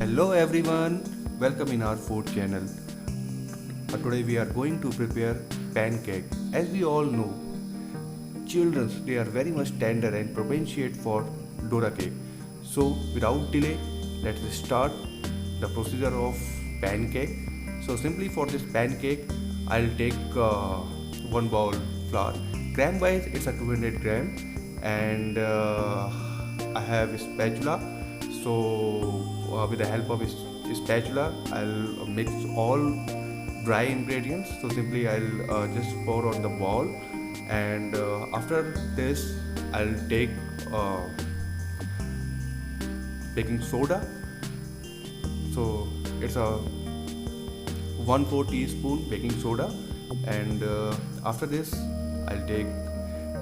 Hello everyone, welcome in our food channel. Today we are going to prepare pancake. As we all know, children they are very much tender and propitiate for dora cake. So without delay, let's start the procedure of pancake. So simply for this pancake, I'll take one bowl flour. Gram wise, it's a 200 gram, and I have a spatula. So with the help of a spatula, I'll mix all dry ingredients. So simply I'll just pour on the bowl, and after this I'll take uh, baking soda. So it's a 1/4 teaspoon baking soda, and after this I'll take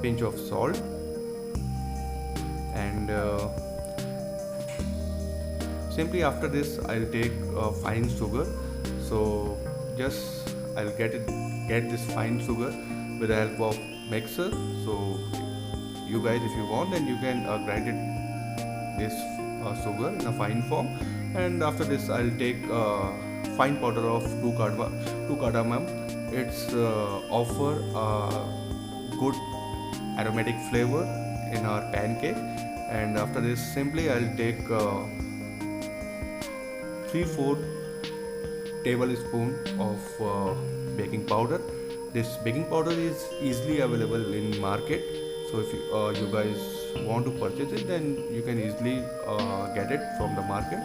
pinch of salt, and simply after this I'll take fine sugar. So just I'll get this fine sugar with the help of mixer. So you guys, if you want, then you can grind it this sugar in a fine form. And after this I'll take fine powder of 2 cardamom. It's offer good aromatic flavor in our pancake. And after this simply I'll take 3/4 tablespoon of baking powder. This baking powder is easily available in market. So if you guys want to purchase it, then you can easily get it from the market.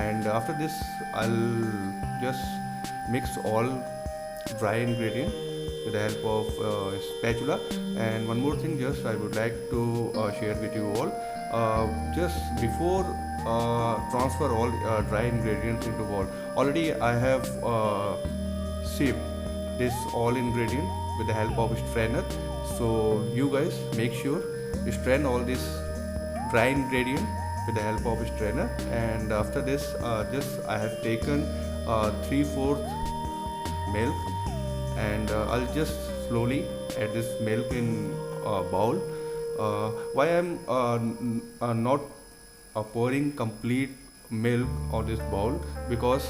And after this I'll just mix all dry ingredient with the help of spatula. And one more thing, just I would like to share with you all, just before transfer all dry ingredients into bowl, already I have sieved this all ingredient with the help of strainer. So you guys make sure you strain all this dry ingredient with the help of strainer. And after this just I have taken 3/4 milk, and I'll just slowly add this milk in a bowl. Why I'm not pouring complete milk on this bowl, because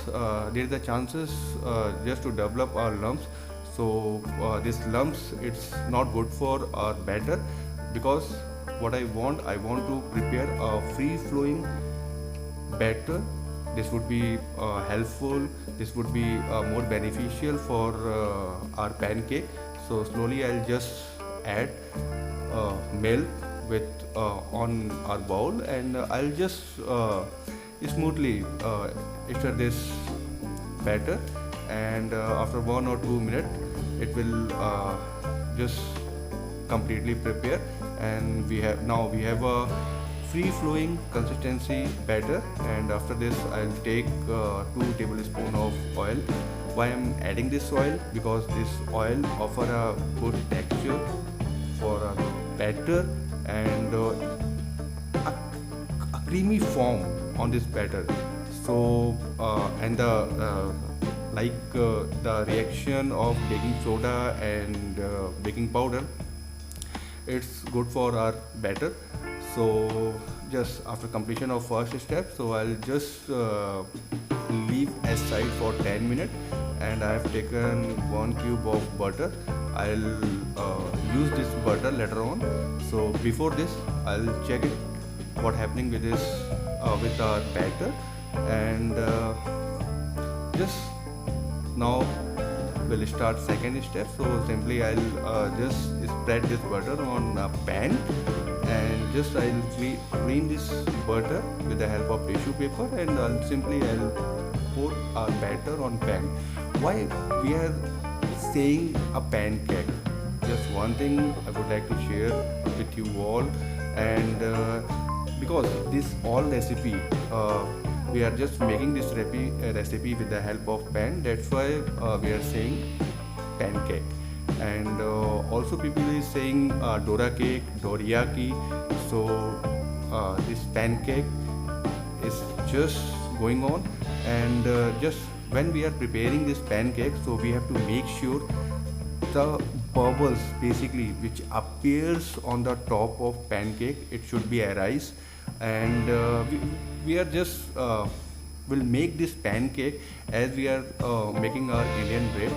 there is a chances just to develop our lumps. So these lumps, it's not good for our batter, because what I want to prepare a free flowing batter. This would be helpful, this would be more beneficial for our pancake. So slowly I'll just add milk with on our bowl, and I'll just smoothly stir this batter. And after 1 or 2 minutes it will just completely prepare, and we have a free flowing consistency batter. And after this I'll take 2 tablespoons of oil. Why I'm adding this oil? Because this oil offer a good texture for a batter, and a creamy form on this batter. So and the reaction of baking soda and baking powder, it's good for our batter. So just after completion of first step, so I'll just leave aside for 10 minutes. And I have taken 1 cube of butter. I'll use this butter later on. So before this I'll check it what happening with this with our batter. And just now we'll start second step. So simply I'll just spread this butter on a pan, and just I'll clean this butter with the help of tissue paper, and I'll pour our batter on pan. Why we are saying a pancake? Just one thing I would like to share with you all. And because this all recipe, we are just making this recipe with the help of pan. That's why we are saying pancake. And also people is saying dora cake, doriyaki. So this pancake is just going on. And just when we are preparing this pancake, so we have to make sure the bubbles basically which appears on the top of pancake, it should be arise. And we are just will make this pancake as we are making our Indian bread.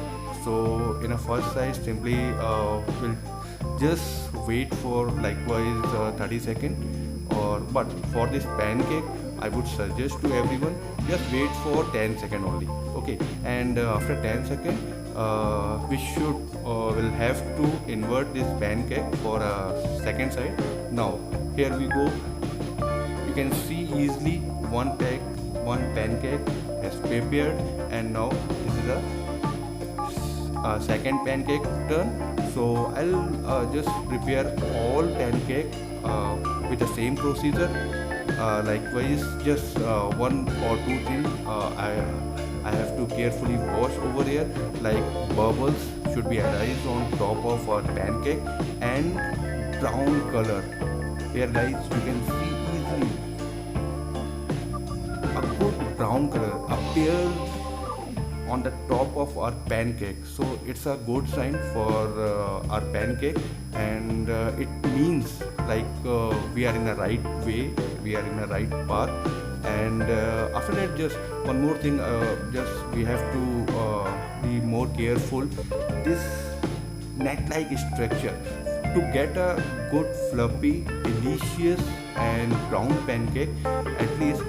So in a first side, simply we'll just wait for likewise 30 seconds, or but for this pancake I would suggest to everyone just wait for 10 seconds only. Okay, and after 10 seconds we should will have to invert this pancake for a second side. Now here we go. You can see easily one pancake has prepared, and now this is a second pancake turn. So I'll just prepare all pancake with the same procedure. Likewise, just one or two things I have to carefully wash over here, like bubbles should be arise on top of our pancake, and brown color. Here guys, you can see easily a good brown color appears on the top of our pancake. So it's a good sign for our pancake, and it means we are in the right way, we are in the right path. And after that, just one more thing, just we have to be more careful. This net-like structure, to get a good fluffy, delicious and brown pancake, at least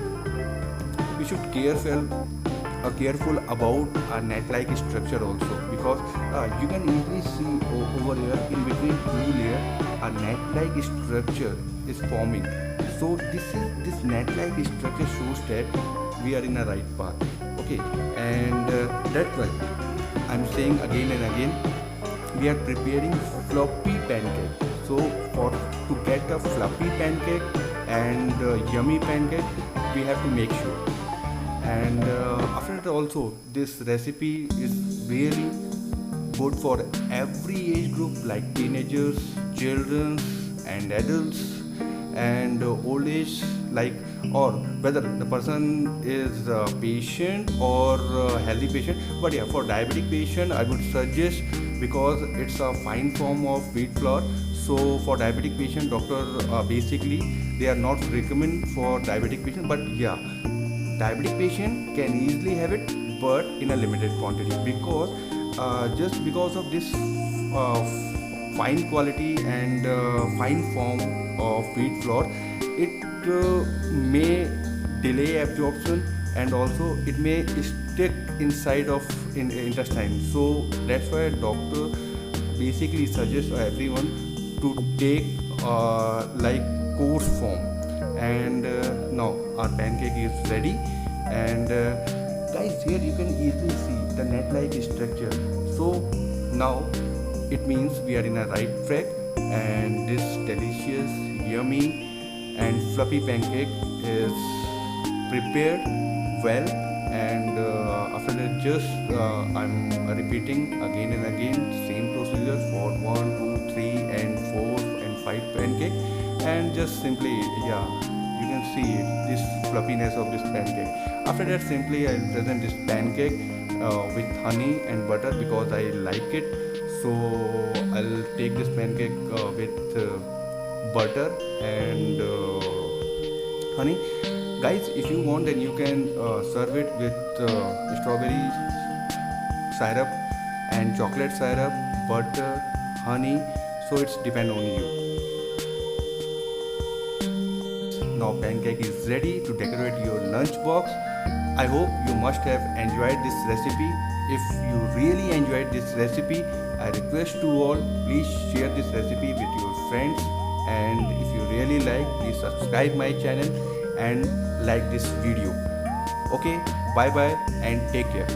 we should careful about a net-like structure also, because you can easily see over here in between two layers a net-like structure is forming. So this net-like structure shows that we are in a right path. Okay, and that's why I'm saying again and again, we are preparing floppy pancake. So for to get a fluffy pancake and yummy pancake, we have to make sure. And after that also, this recipe is really good for every age group, like teenagers, children and adults, and old age, like, or whether the person is a patient or a healthy patient. But yeah, for diabetic patient I would suggest, because it's a fine form of wheat flour. So for diabetic patient, doctor basically they are not recommend for diabetic patient, but yeah, diabetic patient can easily have it, but in a limited quantity, because just because of this fine quality and fine form of wheat flour, it may delay absorption, and also it may stick inside of intestine. So that's why doctor basically suggests everyone to take like coarse form. And now our pancake is ready, and guys, here you can easily see the net-like structure. So now it means we are in a right track, and this delicious, yummy and fluffy pancake is prepared well. And after that, just I'm repeating again and again same procedure for 1, 2, 3 and 4 and 5 pancake, and just simply, yeah, you can see this fluffiness of this pancake. After that, simply I'll present this pancake with honey and butter, because I like it. So I'll take this pancake with butter and honey. Guys, if you want, then you can serve it with strawberry syrup and chocolate syrup, butter, honey. So it's depend on you. Now pancake is ready to decorate your lunch box. I hope you must have enjoyed this recipe. If you really enjoyed this recipe, I request to all, please share this recipe with your friends, and if you really like, please subscribe my channel and like this video. Okay, bye bye and take care.